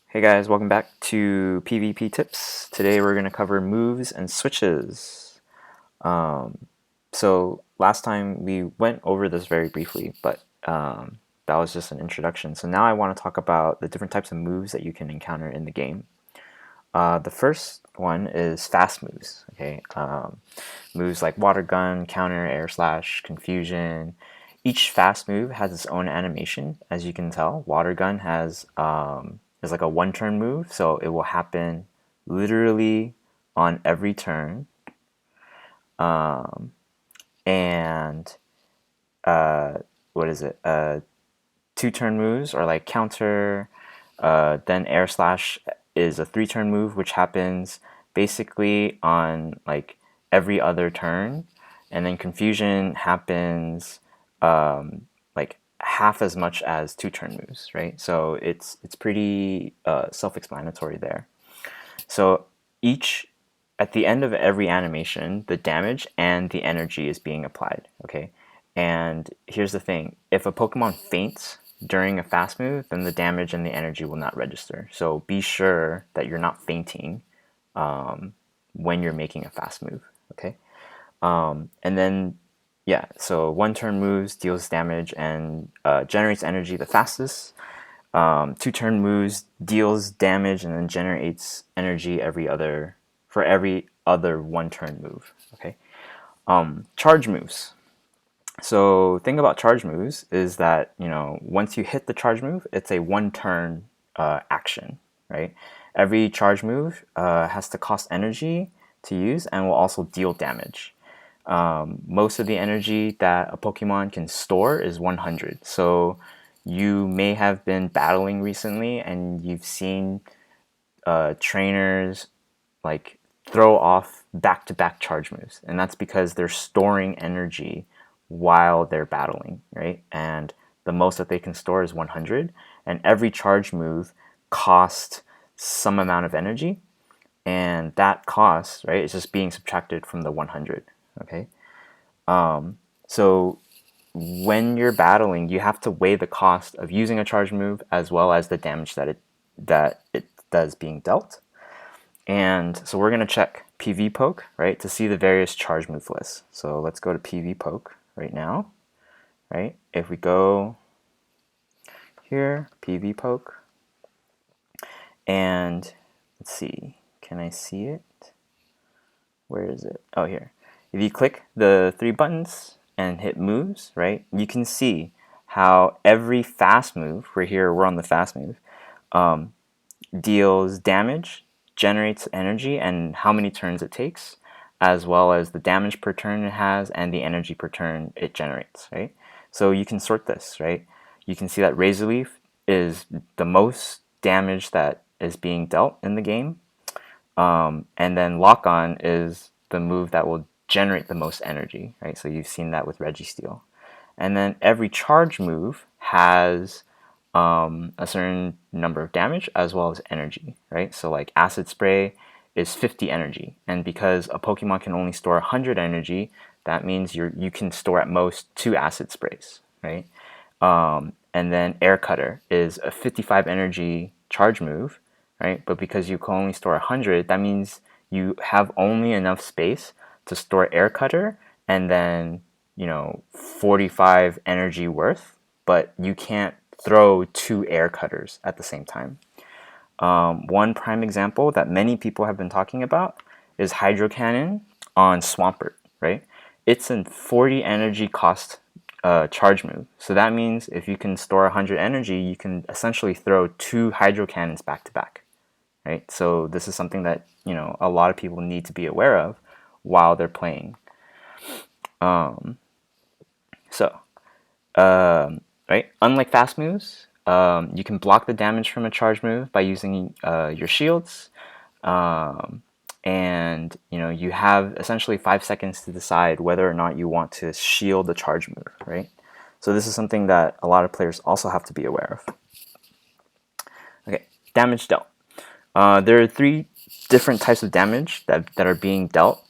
Hey guys, welcome back to PvP Tips. Today we're going to cover moves and switches. So last time we went over this very briefly, but that was just an introduction. So now I want to talk about the different types of moves that you can encounter in the game. The first one is fast moves. Okay, moves like water gun, counter, air slash, confusion. Each fast move has its own animation, as you can tell. Water gun has is like a one-turn move, so it will happen literally on every turn. And what is it? Two-turn moves are like counter. Then air slash is a three-turn move, which happens basically on like every other turn, and then confusion happens like half as much as two-turn moves, right? So it's pretty self-explanatory there. So each at the end of every animation, the damage and the energy is being applied. Okay, and here's the thing: if a Pokemon faints during a fast move, then the damage and the energy will not register. So be sure that you're not fainting when you're making a fast move. Okay, and then yeah, so one turn moves deals damage and generates energy the fastest. Two-turn moves deals damage and then generates energy for every other one-turn move. Okay. Charge moves. So thing about charge moves is that once you hit the charge move, it's a one-turn action, right? Every charge move has to cost energy to use and will also deal damage. Most of the energy that a Pokemon can store is 100. So you may have been battling recently and you've seen trainers like throw off back-to-back charge moves, and that's because they're storing energy while they're battling, right? And the most that they can store is 100, and every charge move costs some amount of energy, and that cost, right, is just being subtracted from the 100. Okay, so when you're battling, you have to weigh the cost of using a charge move as well as the damage that it does being dealt. And so we're going to check PvPoke, right, to see the various charge move lists. So let's go to PvPoke right now, right? If we go here, PvPoke, and let's see, can I see it? Where is it? Oh, here. If you click the three buttons and hit moves, right, you can see how every fast move, we're on the fast move, deals damage, generates energy, and how many turns it takes, as well as the damage per turn it has and the energy per turn it generates, right? So you can sort this, right? You can see that Razor Leaf is the most damage that is being dealt in the game, and then Lock On is the move that will generate the most energy, right? So you've seen that with Registeel. And then every charge move has a certain number of damage as well as energy, right? So like Acid Spray is 50 energy, and because a Pokemon can only store 100 energy, that means you can store at most 2 Acid Sprays, right? And then Air Cutter is a 55 energy charge move, right? But because you can only store 100, that means you have only enough space to store Air Cutter and then 45 energy worth, but you can't throw 2 Air Cutters at the same time. One prime example that many people have been talking about is Hydro Cannon on Swampert, right? It's a 40 energy cost charge move. So that means if you can store 100 energy, you can essentially throw 2 Hydro Cannons back to back, right? So this is something that a lot of people need to be aware of while they're playing. So right, unlike fast moves, you can block the damage from a charge move by using your shields, and you have essentially 5 seconds to decide whether or not you want to shield the charge move, right? So this is something that a lot of players also have to be aware of. Okay, damage dealt. There are 3 different types of damage that are being dealt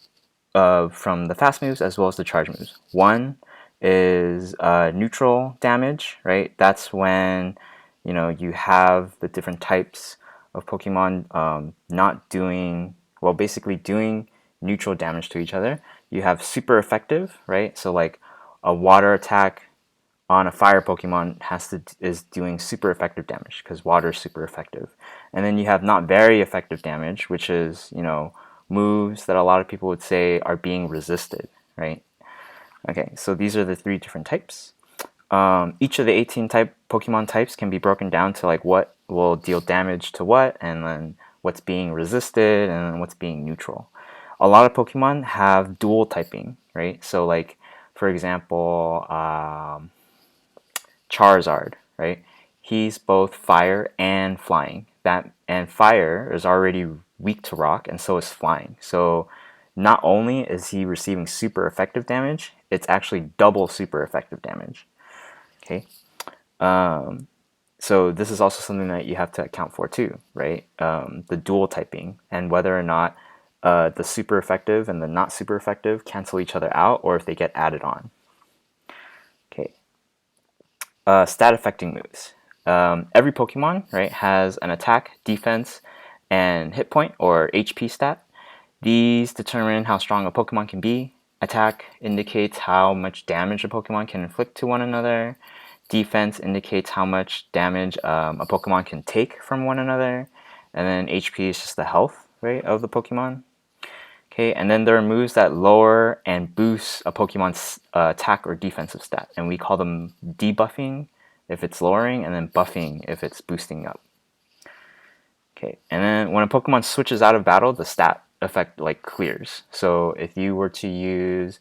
from the fast moves as well as the charge moves. One is neutral damage, right? That's when you have the different types of Pokemon not doing, well, basically doing neutral damage to each other. You have super effective, right? So like a water attack on a fire Pokemon is doing super effective damage because water is super effective. And then you have not very effective damage, which is, moves that a lot of people would say are being resisted, right? Okay, so these are the three different types. Each of the 18 Pokemon types can be broken down to like what will deal damage to what, and then what's being resisted, and then what's being neutral. A lot of Pokemon have dual typing, right? So like, for example, Charizard, right? He's both fire and flying. And fire is already weak to rock, and so is flying. So not only is he receiving super effective damage, it's actually double super effective damage. Okay. So this is also something that you have to account for too, right? The dual typing and whether or not the super effective and the not super effective cancel each other out, or if they get added on. Okay. Stat affecting moves. Every Pokemon, right, has an attack, defense, and hit point or HP stat. These determine how strong a Pokemon can be. Attack indicates how much damage a Pokemon can inflict to one another. Defense indicates how much damage a Pokemon can take from one another. And then HP is just the health, right, of the Pokemon. Okay, and then there are moves that lower and boost a Pokemon's attack or defensive stat, and we call them debuffing if it's lowering, and then buffing if it's boosting up. Okay, and then when a Pokemon switches out of battle, the stat effect like clears. So if you were to use,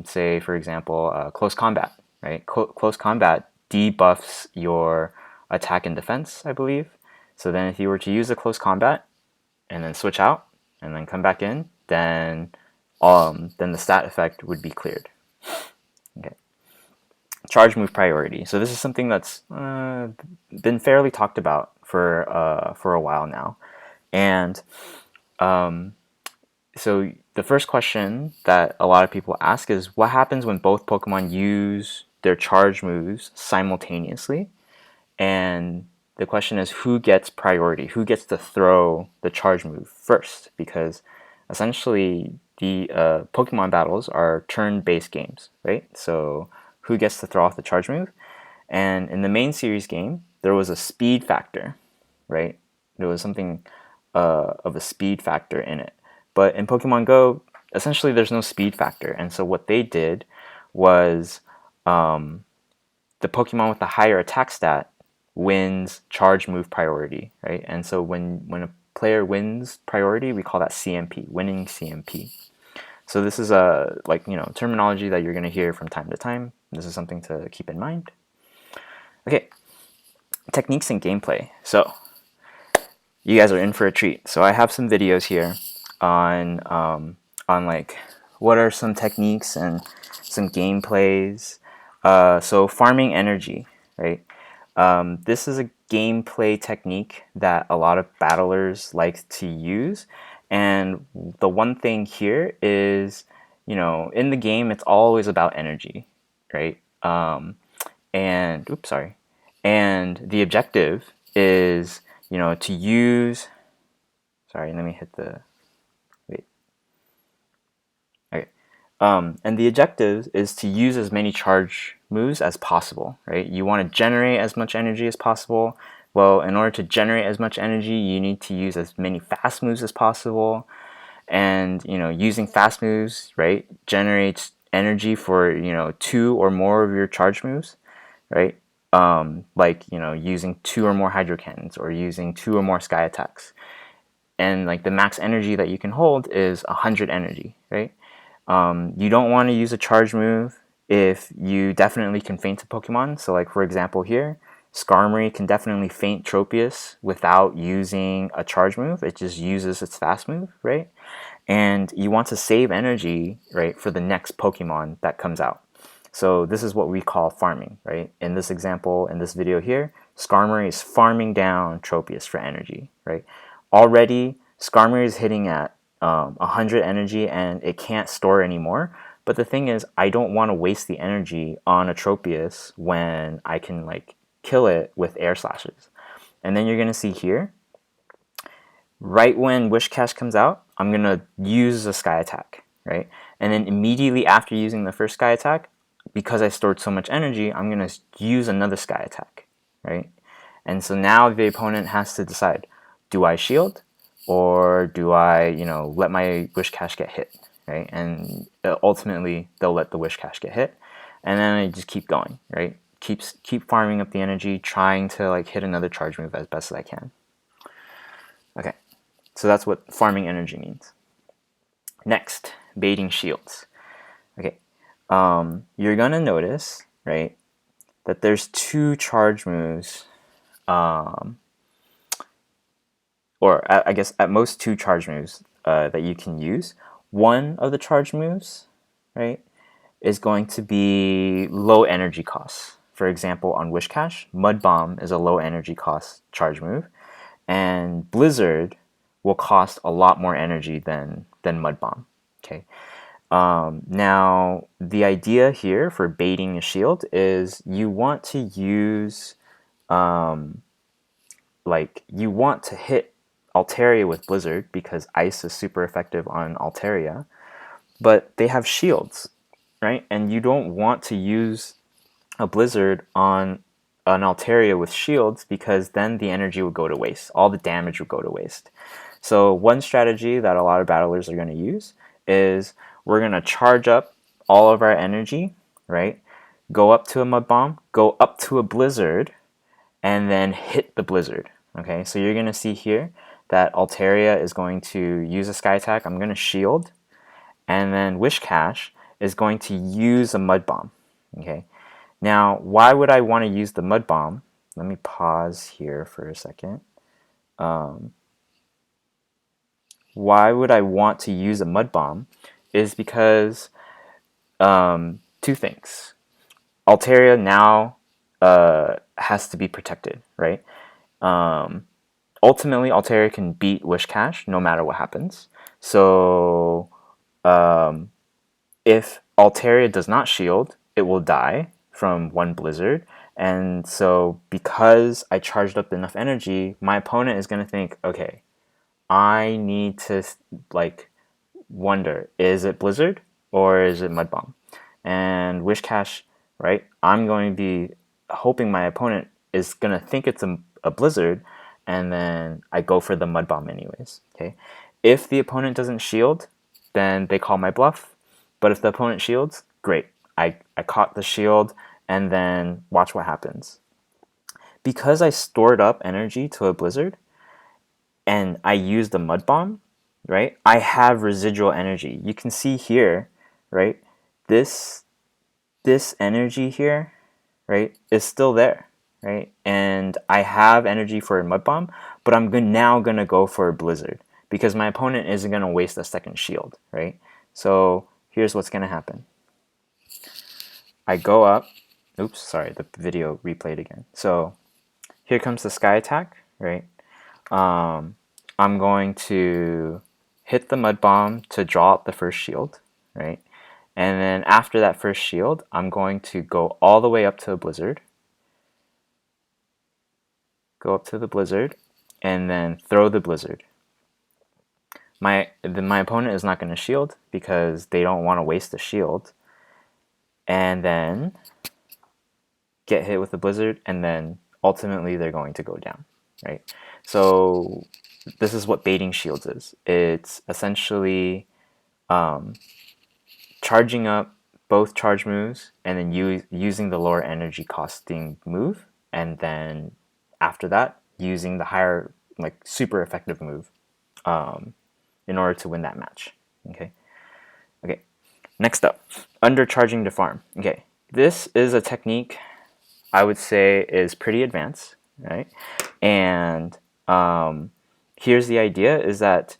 say for example, close combat, right? Close combat debuffs your attack and defense, I believe. So then if you were to use a close combat and then switch out and then come back in, then the stat effect would be cleared. Okay. Charge move priority. So this is something that's been fairly talked about for a while now, and so the first question that a lot of people ask is, what happens when both Pokemon use their charge moves simultaneously? And the question is, who gets priority? Who gets to throw the charge move first? Because essentially, the Pokemon battles are turn-based games, right? So who gets to throw off the charge move? And in the main series game, there was a speed factor, right? There was something of a speed factor in it. But in Pokemon Go, essentially, there's no speed factor. And so what they did was the Pokemon with the higher attack stat wins charge move priority, right? And so when a player wins priority, we call that CMP, winning CMP. So this is a terminology that you're going to hear from time to time. This is something to keep in mind. Okay, techniques and gameplay. So you guys are in for a treat. So I have some videos here on like what are some techniques and some gameplays. So farming energy, right? This is a gameplay technique that a lot of battlers like to use. And the one thing here is, in the game, it's always about energy, right? And oops, sorry. And the objective is, to use. Sorry, let me hit the. Wait. Okay. And the objective is to use as many charge moves as possible, right? You want to generate as much energy as possible. Well, in order to generate as much energy, you need to use as many fast moves as possible. And, using fast moves, right, generates energy for, two or more of your charge moves, right? Like, using two or more hydro cannons or using two or more sky attacks. And like the max energy that you can hold is 100 energy, right? You don't want to use a charge move if you definitely can feint a Pokemon. So like for example here, Skarmory can definitely feint Tropius without using a charge move. It just uses its fast move, right? And you want to save energy, right, for the next Pokemon that comes out. So this is what we call farming, right? In this example, in this video here, Skarmory is farming down Tropius for energy, right? Already, Skarmory is hitting at 100 energy and it can't store anymore. But the thing is, I don't want to waste the energy on a Tropius when I can like kill it with air slashes. And then you're going to see here, Right when Wish Cash comes out, I'm going to use a Sky Attack, right? And then immediately after using the first Sky Attack, because I stored so much energy, I'm going to use another Sky Attack, right? And so now the opponent has to decide, do I shield or do I, let my Wish Cash get hit, right? And ultimately, they'll let the Wish Cash get hit. And then I just keep going, right? Keep farming up the energy, trying to like hit another charge move as best as I can. Okay. So that's what farming energy means. Next, baiting shields. Okay, you're gonna notice, right, that there's two charge moves, or I guess at most two charge moves that you can use. One of the charge moves, right, is going to be low energy costs. For example, on Wish Cash, Mud Bomb is a low energy cost charge move, and Blizzard will cost a lot more energy than Mud Bomb. Okay. Now, the idea here for baiting a shield is you want to use, you want to hit Altaria with Blizzard because Ice is super effective on Altaria, but they have shields, right? And you don't want to use a Blizzard on an Altaria with shields because then the energy would go to waste. All the damage would go to waste. So one strategy that a lot of battlers are going to use is we're going to charge up all of our energy, right? Go up to a Mud Bomb, go up to a Blizzard, and then hit the Blizzard. Okay, so you're going to see here that Altaria is going to use a Sky Attack. I'm going to shield, and then Wish Cash is going to use a Mud Bomb. Okay, now why would I want to use the Mud Bomb? Let me pause here for a second. Why would I want to use a Mud Bomb is because two things. Altaria now has to be protected, right? Ultimately, Altaria can beat Wish Cash no matter what happens. So if Altaria does not shield, it will die from one Blizzard. And so because I charged up enough energy, my opponent is going to think, okay, I need to like wonder, is it Blizzard or is it Mud Bomb? And Wish Cash, right? I'm going to be hoping my opponent is going to think it's a Blizzard, and then I go for the Mud Bomb anyways. Okay. If the opponent doesn't shield, then they call my bluff. But if the opponent shields, great. I caught the shield, and then watch what happens. Because I stored up energy to a Blizzard, and I used the Mud Bomb, right? I have residual energy. You can see here, right? This energy here, right, is still there, right? And I have energy for a Mud Bomb, but I'm now gonna go for a Blizzard because my opponent isn't gonna waste a second shield, right? So here's what's gonna happen. I go up. Oops, sorry, the video replayed again. So here comes the Sky Attack, right? I'm going to hit the Mud Bomb to draw out the first shield, right? And then after that first shield, I'm going to go all the way up to a Blizzard. Go up to the Blizzard, and then throw the Blizzard. My opponent is not going to shield because they don't want to waste the shield. And then get hit with the Blizzard, and then ultimately they're going to go down, right? So this is what baiting shields is. It's essentially charging up both charge moves and then using the lower energy costing move, and then after that using the higher, like, super effective move in order to win that match. Okay. Next up, undercharging to farm. Okay, this is a technique I would say is pretty advanced, right? And here's the idea: is that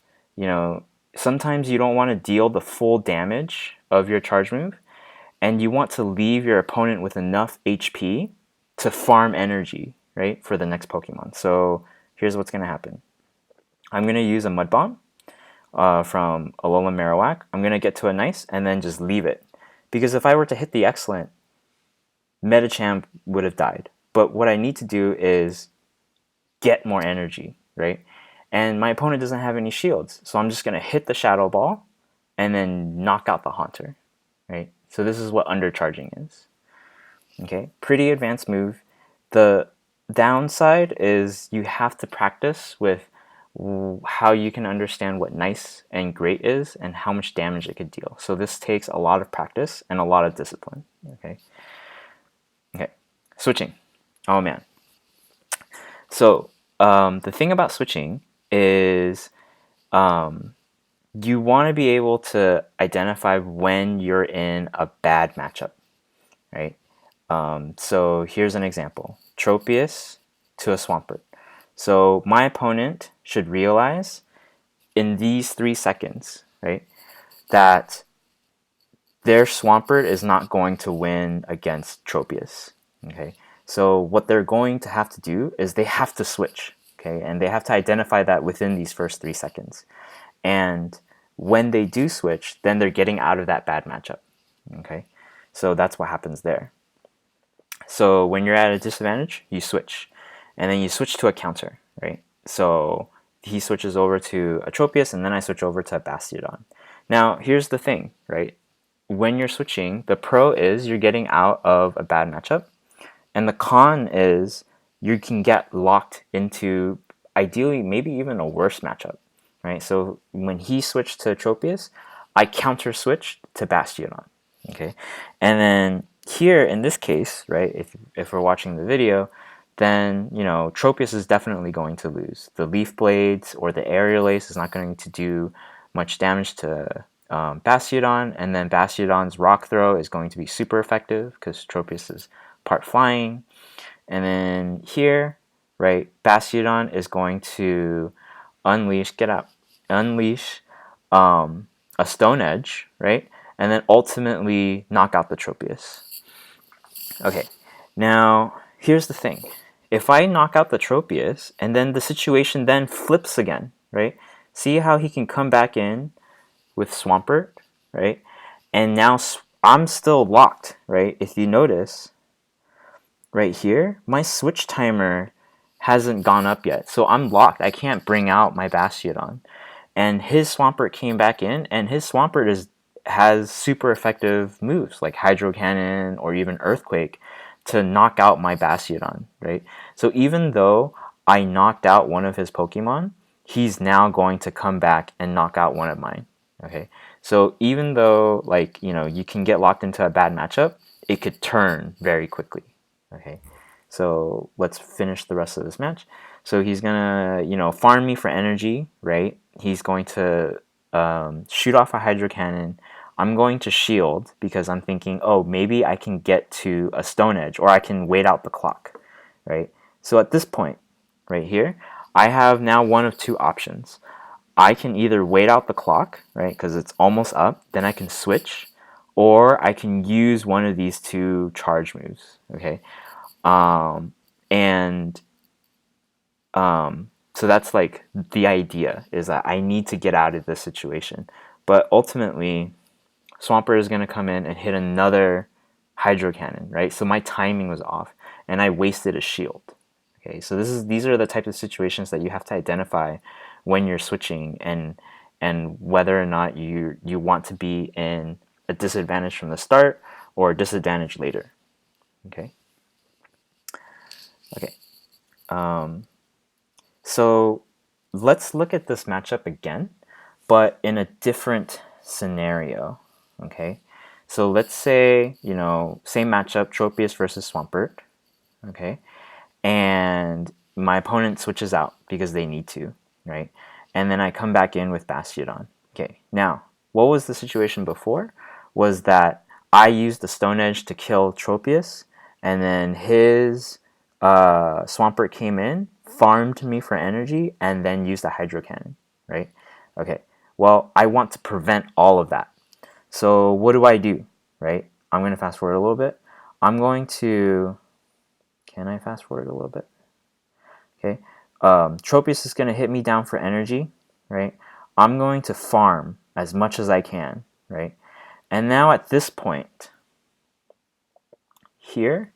sometimes you don't want to deal the full damage of your charge move, and you want to leave your opponent with enough HP to farm energy, right, for the next Pokemon. So here's what's going to happen. I'm going to use a Mud Bomb from Alolan Marowak. I'm going to get to a nice and then just leave it. Because if I were to hit the Excellent, Metachamp would have died. But what I need to do is get more energy, right? and my opponent doesn't have any shields. So I'm just going to hit the Shadow Ball and then knock out the Haunter, right? So this is what undercharging is. Okay, pretty advanced move. The downside is you have to practice with how you can understand what nice and great is and how much damage it could deal. So this takes a lot of practice and a lot of discipline. Okay. Okay. Switching. Oh man. So the thing about switching is you want to be able to identify when you're in a bad matchup, right? So here's an example. Tropius to a Swampert. So my opponent should realize in these 3 seconds, right, that their Swampert is not going to win against Tropius. Okay, so what they're going to have to do is they have to switch. Okay, and they have to identify that within these first 3 seconds. And when they do switch, then they're getting out of that bad matchup. Okay, so that's what happens there. So when you're at a disadvantage, you switch, and then you switch to a counter, right? So he switches over to a Tropius, and then I switch over to a Bastiodon. Now here's the thing, right? When you're switching, the pro is you're getting out of a bad matchup, and the con is you can get locked into ideally maybe even a worse matchup, right? So when he switched to Tropius, I counter switched to Bastiodon, okay? And then here in this case, right, if we're watching the video, then Tropius is definitely going to lose. The Leaf Blades or the Aerial Ace is not going to do much damage to Bastiodon, and then Bastiodon's Rock Throw is going to be super effective because Tropius is part flying. And then here, right, Bastiodon is going to unleash a Stone Edge, right, and then ultimately knock out the Tropius. Okay, now here's the thing. If I knock out the Tropius, and then the situation then flips again, right? See how he can come back in with Swampert, right? And now I'm still locked, right? If you notice, right here, my switch timer hasn't gone up yet. So I'm locked. I can't bring out my Bastiodon. And his Swampert came back in, and his Swampert has super effective moves like Hydro Cannon or even Earthquake to knock out my Bastiodon, right? So even though I knocked out one of his Pokemon, he's now going to come back and knock out one of mine, okay? So even though you can get locked into a bad matchup, it could turn very quickly, okay? So let's finish the rest of this match. So he's gonna, farm me for energy, right? He's going to shoot off a Hydro Cannon. I'm going to shield because I'm thinking, oh, maybe I can get to a Stone Edge or I can wait out the clock, right? So at this point, right here, I have now one of two options. I can either wait out the clock, right, because it's almost up, then I can switch, or I can use one of these two charge moves, okay? And so that's like the idea, is that I need to get out of this situation. But ultimately, Swampert is going to come in and hit another Hydro Cannon, right? So my timing was off, and I wasted a shield. Okay, so these are the types of situations that you have to identify when you're switching, and whether or not you want to be in a disadvantage from the start or a disadvantage later. Okay. Okay. So let's look at this matchup again, but in a different scenario. Okay. So let's say, same matchup, Tropius versus Swampert. Okay. And my opponent switches out because they need to, right? And then I come back in with Bastiodon. Okay. Now, what was the situation before? Was that I used the Stone Edge to kill Tropius, and then his Swampert came in, farmed me for energy, and then used a Hydro Cannon, right? Okay. Well, I want to prevent all of that. So what do? Right? I'm going to fast forward a little bit. I'm going to... Can I fast forward a little bit? Okay. Tropius is going to hit me down for energy, right? I'm going to farm as much as I can, right? And now at this point, here,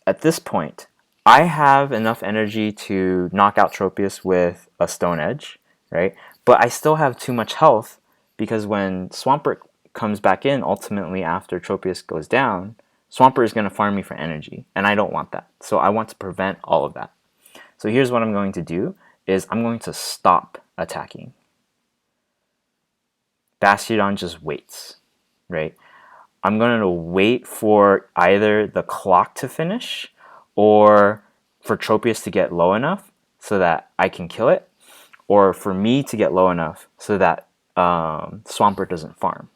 at this point, I have enough energy to knock out Tropius with a Stone Edge, right? But I still have too much health because when Swampert comes back in, ultimately after Tropius goes down, Swampert is going to farm me for energy, and I don't want that. So I want to prevent all of that. So here's what I'm going to do is I'm going to stop attacking. Bastiodon just waits, right? I'm going to wait for either the clock to finish or for Tropius to get low enough so that I can kill it, or for me to get low enough so that Swampert doesn't farm.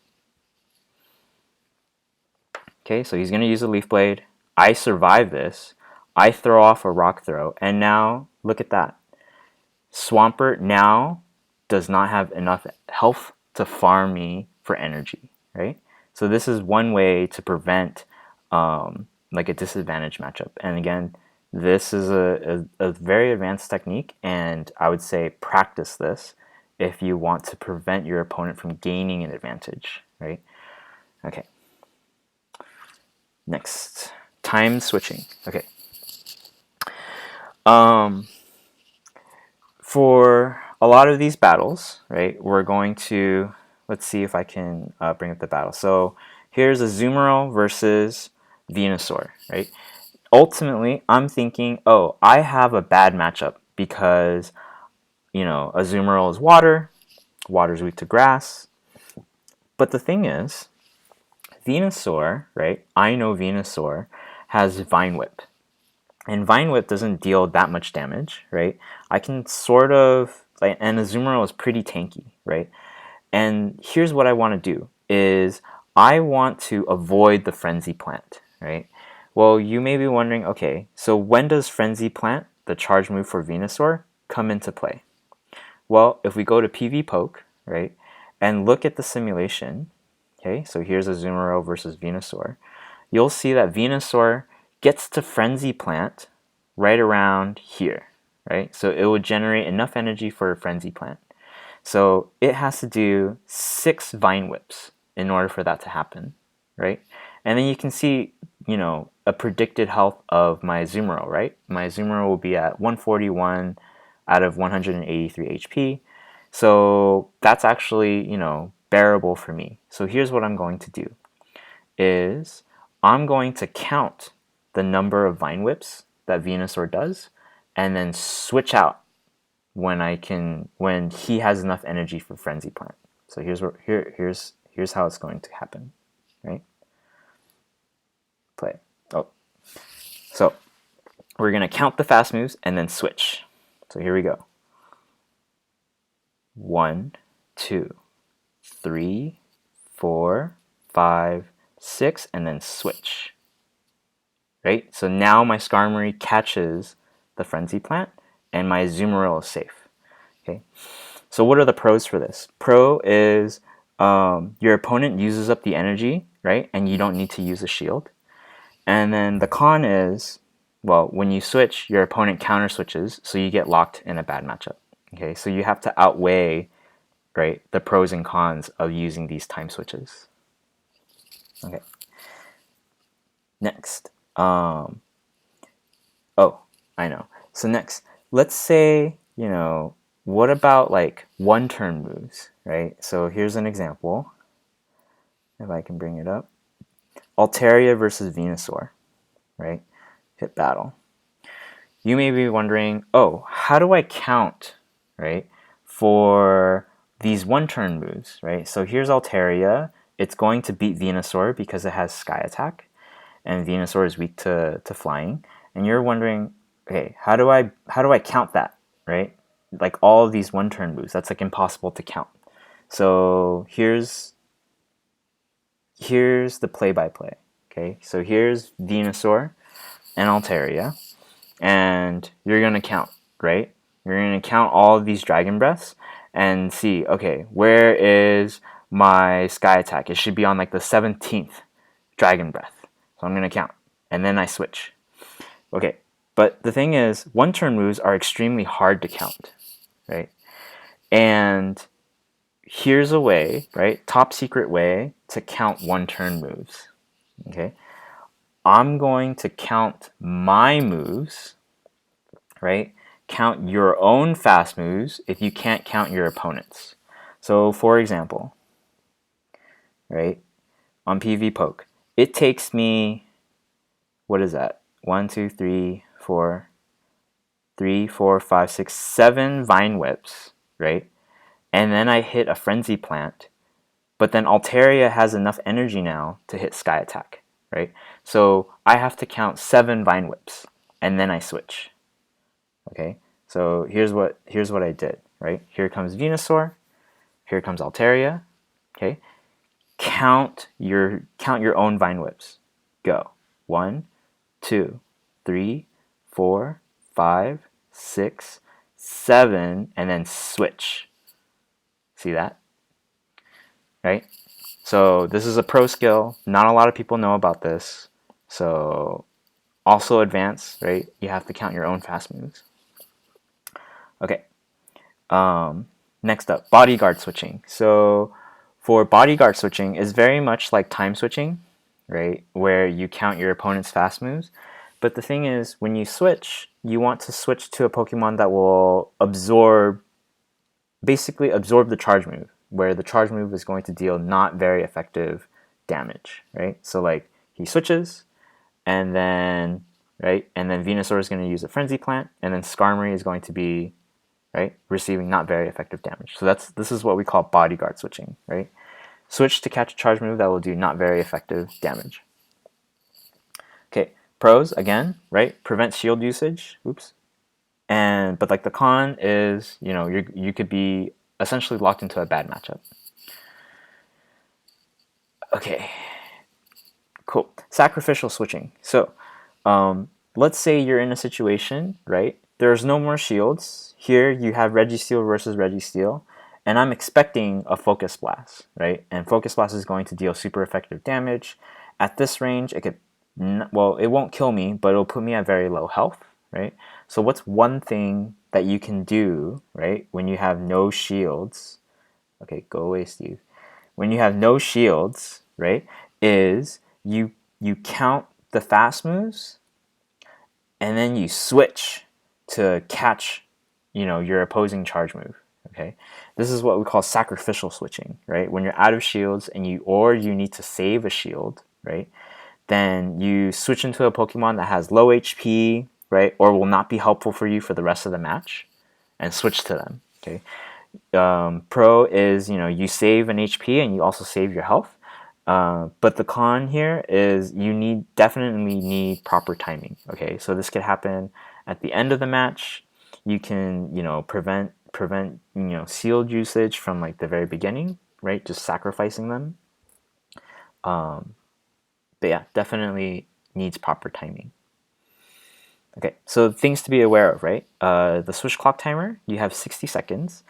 Okay, so he's going to use a Leaf Blade. I survive this. I throw off a Rock Throw, and now look at that. Swampert now does not have enough health to farm me for energy, right? So this is one way to prevent like a disadvantage matchup. And again, this is a very advanced technique, and I would say practice this if you want to prevent your opponent from gaining an advantage, right? Okay. Next, time switching. Okay. For a lot of these battles, right, we're going to, let's see if I can bring up the battle. So here's Azumarill versus Venusaur, right? Ultimately, I'm thinking, oh, I have a bad matchup because, Azumarill is water, water's weak to grass. But the thing is, Venusaur, right, I know Venusaur has Vine Whip. And Vine Whip doesn't deal that much damage, right? I can sort of, and Azumarill is pretty tanky, right? And here's what I want to do is I want to avoid the Frenzy Plant, right? Well, you may be wondering, okay, so when does Frenzy Plant, the charge move for Venusaur, come into play? Well, if we go to PvPoke, right, and look at the simulation, okay, so here's Azumarill versus Venusaur, you'll see that Venusaur gets to Frenzy Plant right around here, right? So it would generate enough energy for a Frenzy Plant. So it has to do 6 Vine Whips in order for that to happen, right? And then you can see, a predicted health of my Azumarill, right? My Azumarill will be at 141 out of 183 HP. So that's actually, bearable for me. So here's what I'm going to do is I'm going to count the number of Vine Whips that Venusaur does and then switch out when he has enough energy for Frenzy Plant. So here's how it's going to happen, right? Play. Oh. So we're going to count the fast moves and then switch. So here we go. 1, 2, 3, 4, 5, 6, and then switch. Right? So now my Skarmory catches the Frenzy Plant, and my Azumarill is safe. Okay. So what are the pros for this? Pro is your opponent uses up the energy, right? And you don't need to use a shield. And then the con is, well, when you switch, your opponent counter switches, so you get locked in a bad matchup. Okay, so you have to outweigh, right, the pros and cons of using these time switches. Okay. Next. Oh, I know. So next, let's say, what about like one turn moves, right? So here's an example. If I can bring it up. Altaria versus Venusaur, right? Hit battle. You may be wondering, oh, how do I count, right, for these one-turn moves, right? So here's Altaria. It's going to beat Venusaur because it has Sky Attack, and Venusaur is weak to flying. And you're wondering, okay, how do I count that, right? Like all of these one-turn moves, that's like impossible to count. So here's the play-by-play. Okay, so here's Venusaur and Altaria, and you're gonna count, right? You're gonna count all of these Dragon Breaths and see, okay, where is my Sky Attack? It should be on like the 17th Dragon Breath. So I'm gonna count, and then I switch. Okay, but the thing is, one-turn moves are extremely hard to count, right? And here's a way, right? Top secret way to count one-turn moves. Okay, I'm going to count my moves, right? Count your own fast moves if you can't count your opponent's. So for example, right, on PvPoke, it takes me, what is that? 1, 2, 3, 4, 3, 4, 5, 6, 7 Vine Whips, right? And then I hit a Frenzy Plant, but then Altaria has enough energy now to hit Sky Attack, right? So I have to count 7 Vine Whips, and then I switch, okay? So here's what I did, right? Here comes Venusaur, here comes Altaria, okay? Count your own Vine Whips. Go. 1, 2, 3, 4, 5, 6, 7, and then switch. See that? Right? So this is a pro skill. Not a lot of people know about this. So also advanced, right? You have to count your own fast moves. Okay. Next up, bodyguard switching. So for bodyguard switching, is very much like time switching, right? Where you count your opponent's fast moves. But the thing is, when you switch, you want to switch to a Pokemon that will basically absorb the charge move, where the charge move is going to deal not very effective damage, right? So like he switches, and then Venusaur is going to use a Frenzy Plant, and then Skarmory is going to be receiving not very effective damage. So this is what we call bodyguard switching, right? Switch to catch a charge move that will do not very effective damage. Okay, pros again, right? Prevent shield usage. Oops. But like the con is, you could be essentially locked into a bad matchup. Okay, cool. Sacrificial switching. So, let's say you're in a situation, right? There's no more shields. Here you have Registeel versus Registeel, and I'm expecting a Focus Blast, right? And Focus Blast is going to deal super effective damage. At this range, it could, well, it won't kill me, but it'll put me at very low health, right? So what's one thing that you can do, right, when you have no shields? Okay, go away, Steve. When you have no shields, right, is you count the fast moves, and then you switch to catch, your opposing charge move. Okay, this is what we call sacrificial switching, right? When you're out of shields and you need to save a shield, right? Then you switch into a Pokemon that has low HP, right, or will not be helpful for you for the rest of the match, and switch to them. Okay. Pro is you save an HP and you also save your health. But the con here is you definitely need proper timing. Okay, so this could happen at the end of the match. You can prevent sealed usage from like the very beginning, right? Just sacrificing them. But yeah, definitely needs proper timing. Okay, so things to be aware of, right? The switch clock timer, you have 60 seconds.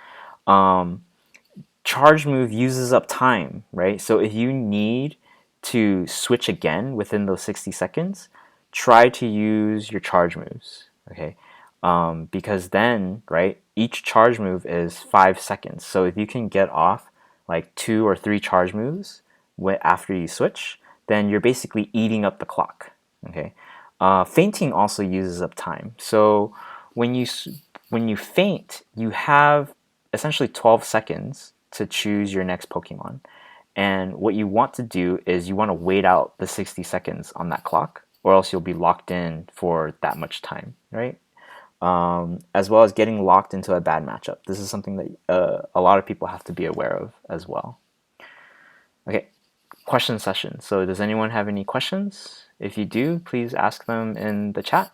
Charge move uses up time, right? So if you need to switch again within those 60 seconds, try to use your charge moves, okay? Because then, right, each charge move is 5 seconds. So if you can get off like 2 or 3 charge moves after you switch, then you're basically eating up the clock, okay? Fainting also uses up time. So when you faint, you have essentially 12 seconds to choose your next Pokemon. And what you want to do is you want to wait out the 60 seconds on that clock, or else you'll be locked in for that much time, right? As well as getting locked into a bad matchup. This is something that a lot of people have to be aware of as well. Okay, question session. So does anyone have any questions? If you do, please ask them in the chat.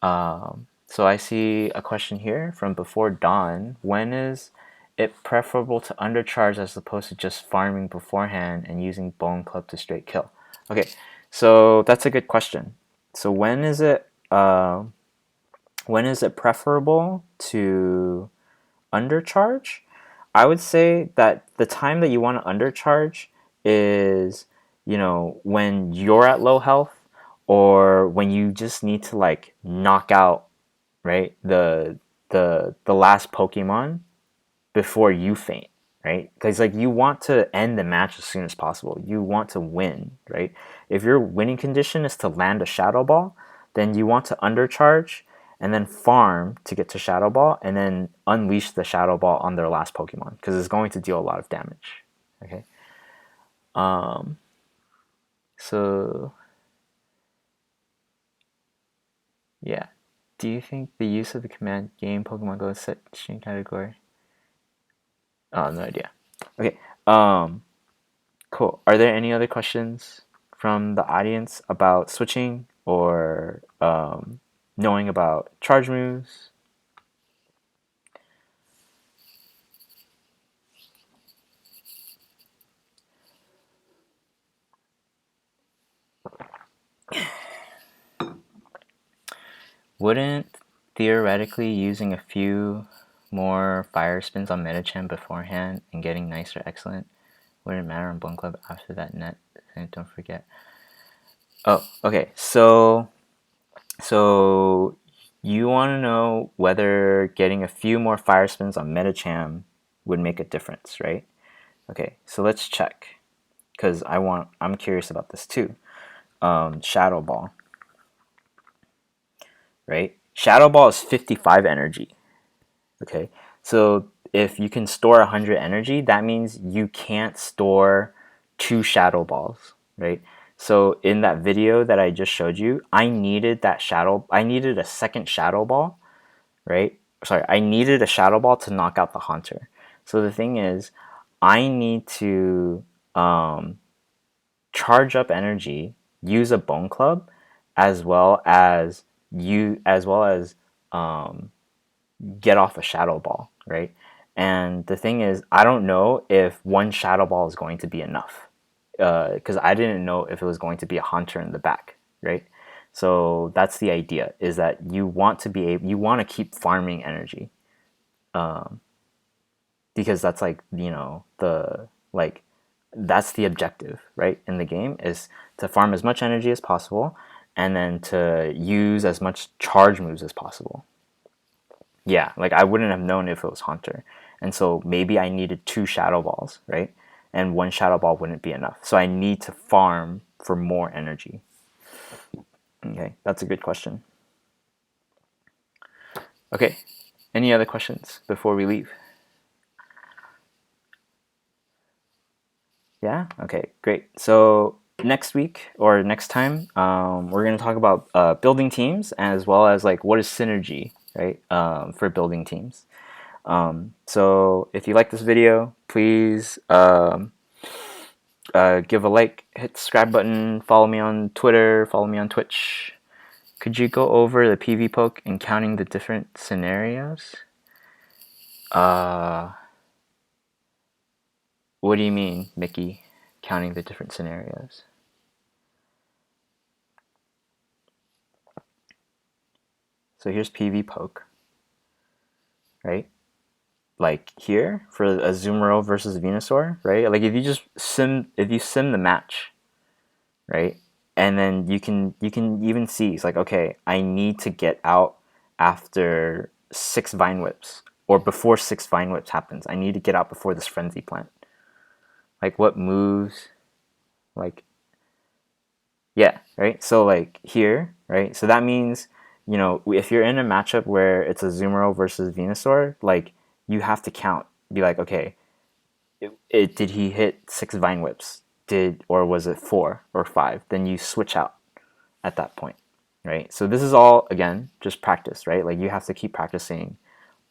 So I see a question here from Before Dawn. When is it preferable to undercharge as opposed to just farming beforehand and using Bone Club to straight kill? Okay, so that's a good question. So when is it preferable to undercharge? I would say that the time that you want to undercharge is, when you're at low health, or when you just need to like knock out, right, the last Pokemon before you faint, right? Because like you want to end the match as soon as possible. You want to win, right? If your winning condition is to land a Shadow Ball, then you want to undercharge and then farm to get to Shadow Ball and then unleash the Shadow Ball on their last Pokemon because it's going to deal a lot of damage. Okay. So yeah. Do you think the use of the command game Pokemon Go is set string category? Oh, no idea. Okay. Cool. Are there any other questions from the audience about switching or knowing about charge moves? Wouldn't theoretically using a few more fire spins on Metachan beforehand and getting nice or excellent wouldn't matter on Bone Club after that net? And don't forget. Oh, okay. So you want to know whether getting a few more fire spins on Metacham would make a difference, right? Okay, so let's check because I'm curious about this too. Shadow Ball, right? Shadow Ball is 55 energy. Okay, so if you can store 100 energy, that means you can't store 2 Shadow Balls, right? So in that video that I just showed you, I needed a second Shadow Ball, right? Sorry, I needed a Shadow Ball to knock out the Haunter. So the thing is, I need to charge up energy, use a Bone Club, as well as um, get off a Shadow Ball, right? And the thing is, I don't know if one Shadow Ball is going to be enough because I didn't know if it was going to be a Hunter in the back, right? So that's the idea: is that you want to keep farming energy because that's like that's the objective, right? In the game is to farm as much energy as possible and then to use as much charge moves as possible. Yeah, like I wouldn't have known if it was Haunter. And so maybe I needed 2 Shadow Balls, right? And one Shadow Ball wouldn't be enough. So I need to farm for more energy. Okay, that's a good question. Okay, any other questions before we leave? Yeah. Okay. Great. So next week or next time, we're going to talk about building teams as well as like what is synergy, right? For building teams. So if you like this video, please give a like, hit the subscribe button, follow me on Twitter, follow me on Twitch. Could you go over the PvPoke and counting the different scenarios? What do you mean, Mickey? Counting the different scenarios? So here's PvPoke, right? Like here for a Azumarill versus Venusaur, right? Like if you sim the match, right? And then you can even see it's like, okay, I need to get out after 6 Vine Whips or before 6 Vine Whips happens. I need to get out before this Frenzy Plant. Like what moves, like yeah, right? So like here, right? So that means, if you're in a matchup where it's a Azumarill versus Venusaur, like you have to count. Be like, okay, did he hit 6 Vine Whips? Or was it 4 or 5? Then you switch out at that point, right? So this is all again just practice, right? Like you have to keep practicing,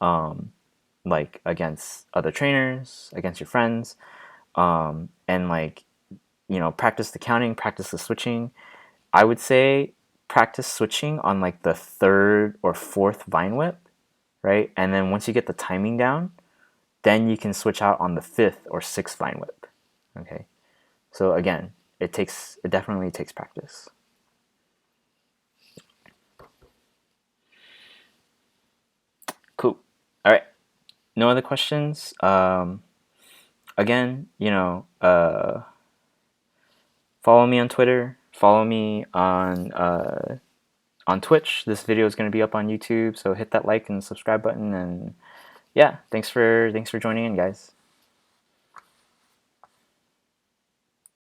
like against other trainers, against your friends, and like practice the counting, practice the switching. I would say practice switching on like the 3rd or 4th Vine Whip, right? And then once you get the timing down, then you can switch out on the 5th or 6th Vine Whip. Okay. So again, it definitely takes practice. Cool. All right. No other questions. Again, follow me on Twitter. Follow me on Twitch. This video is going to be up on YouTube, so hit that like and subscribe button. And yeah, thanks for joining in, guys.